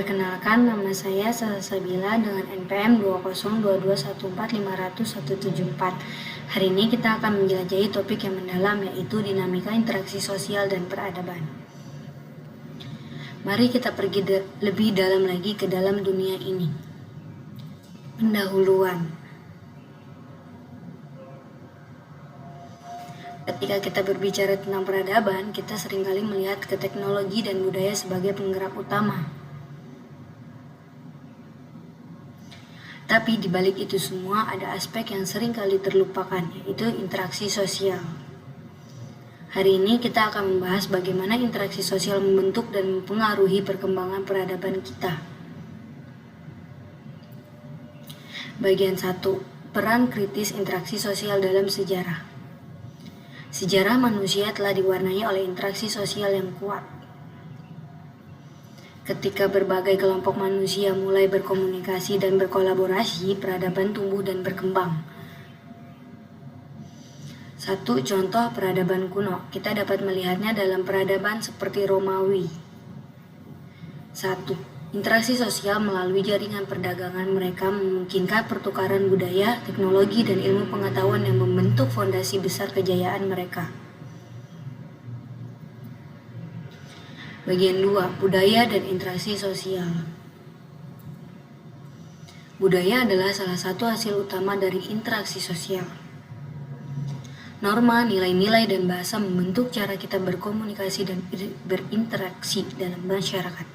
Perkenalkan, nama saya Salsabila dengan NPM 20221450174. Hari ini kita akan menjelajahi topik yang mendalam, yaitu dinamika interaksi sosial dan peradaban. Mari kita pergi lebih dalam lagi ke dalam dunia ini. Pendahuluan. Ketika kita berbicara tentang peradaban, kita seringkali melihat ke teknologi dan budaya sebagai penggerak utama. Tapi di balik itu semua ada aspek yang seringkali terlupakan, yaitu interaksi sosial. Hari ini kita akan membahas bagaimana interaksi sosial membentuk dan mempengaruhi perkembangan peradaban kita. Bagian 1. Peran kritis interaksi sosial dalam sejarah. Sejarah manusia telah diwarnai oleh interaksi sosial yang kuat. Ketika berbagai kelompok manusia mulai berkomunikasi dan berkolaborasi, peradaban tumbuh dan berkembang. Satu contoh peradaban kuno, kita dapat melihatnya dalam peradaban seperti Romawi. 1. Interaksi sosial melalui jaringan perdagangan mereka memungkinkan pertukaran budaya, teknologi, dan ilmu pengetahuan yang membentuk fondasi besar kejayaan mereka. Bagian 2. Budaya dan interaksi sosial. Budaya adalah salah satu hasil utama dari interaksi sosial. Norma, nilai-nilai, dan bahasa membentuk cara kita berkomunikasi dan berinteraksi dalam masyarakat.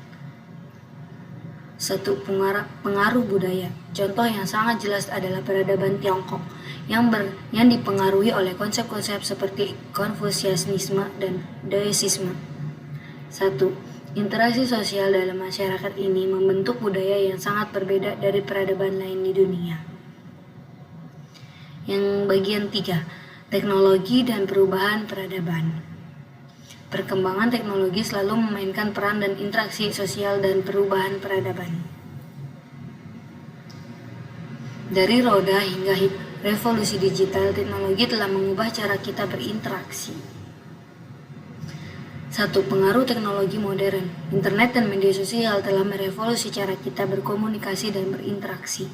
1. Pengaruh budaya. Contoh yang sangat jelas adalah peradaban Tiongkok yang dipengaruhi oleh konsep-konsep seperti Konfusianisme dan Daosisme. 1. Interaksi sosial dalam masyarakat ini membentuk budaya yang sangat berbeda dari peradaban lain di dunia. Yang bagian 3. Teknologi dan perubahan peradaban. Perkembangan teknologi selalu memainkan peran dan interaksi sosial dan perubahan peradaban. Dari roda hingga revolusi digital, teknologi telah mengubah cara kita berinteraksi. 1. Pengaruh teknologi modern. Internet dan media sosial telah merevolusi cara kita berkomunikasi dan berinteraksi.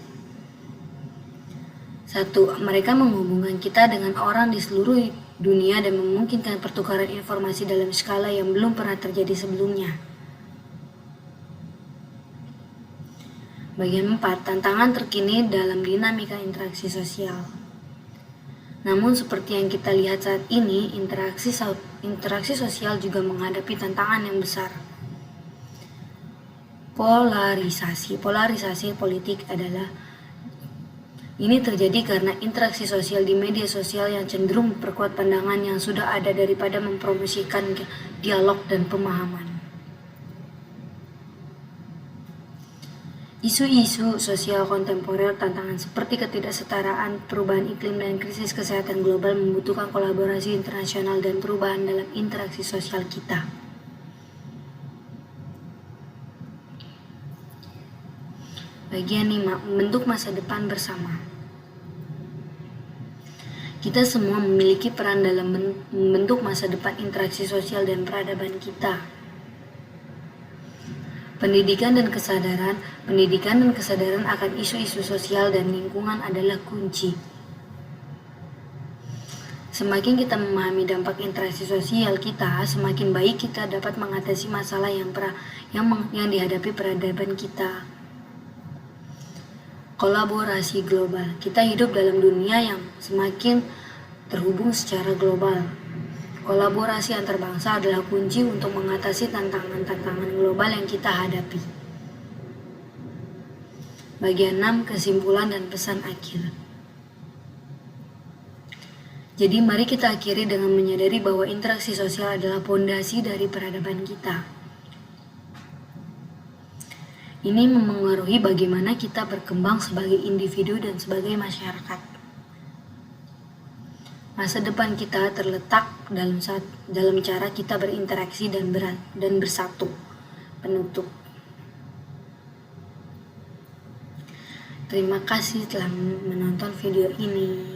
1. Mereka menghubungkan kita dengan orang di seluruh dunia dan memungkinkan pertukaran informasi dalam skala yang belum pernah terjadi sebelumnya. Bagian 4. Tantangan terkini dalam dinamika interaksi sosial. Namun seperti yang kita lihat saat ini, interaksi sosial juga menghadapi tantangan yang besar. Polarisasi politik ini terjadi karena interaksi sosial di media sosial yang cenderung memperkuat pandangan yang sudah ada daripada mempromosikan dialog dan pemahaman. Isu-isu sosial kontemporer, tantangan seperti ketidaksetaraan, perubahan iklim, dan krisis kesehatan global membutuhkan kolaborasi internasional dan perubahan dalam interaksi sosial kita. Bagian 5. Membentuk masa depan bersama. Kita semua memiliki peran dalam membentuk masa depan interaksi sosial dan peradaban kita. Pendidikan dan kesadaran akan isu-isu sosial dan lingkungan adalah kunci. Semakin kita memahami dampak interaksi sosial kita, semakin baik kita dapat mengatasi masalah yang dihadapi peradaban kita. Kolaborasi global. Kita hidup dalam dunia yang semakin terhubung secara global. Kolaborasi antar bangsa adalah kunci untuk mengatasi tantangan-tantangan global yang kita hadapi. Bagian 6. Kesimpulan dan pesan akhir. Jadi mari kita akhiri dengan menyadari bahwa interaksi sosial adalah pondasi dari peradaban kita. Ini memengaruhi bagaimana kita berkembang sebagai individu dan sebagai masyarakat. Masa depan kita terletak dalam cara kita berinteraksi dan bersatu. Penutup. Terima kasih telah menonton video ini.